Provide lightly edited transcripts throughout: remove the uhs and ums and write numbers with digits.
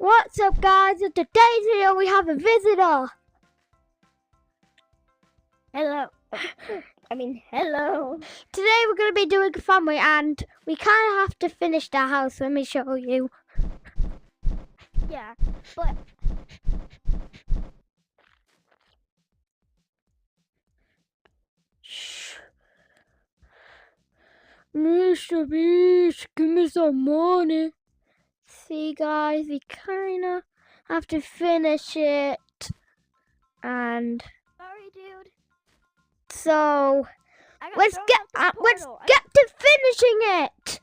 What's up, guys? In today's video, we have a visitor. Hello. Hello. Today, we're going to be doing a family, and we kind of have to finish the house. Let me show you. Yeah, but Shh. Mr. Beast, give me some money. See, guys, we kind of have to finish it. And sorry, dude. so, I got let's thrown get out the let's portal. get to finishing it.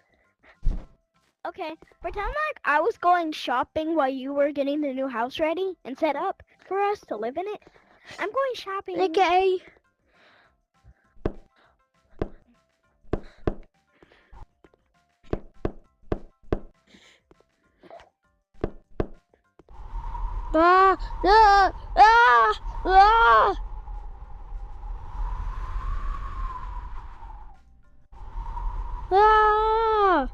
Okay, pretend like I was going shopping while you were getting the new house ready and set up for us to live in it. I'm going shopping. Okay. Ah, ah, ah, ah. Ah.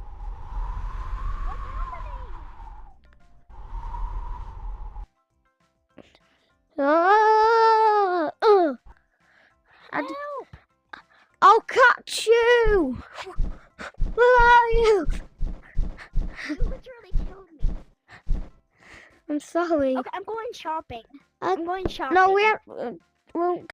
What's happening? Ah. Help! I'll catch you. Where are you? You literally killed me. I'm sorry. Okay, I'm going shopping. I'm going shopping. No, we have. Well,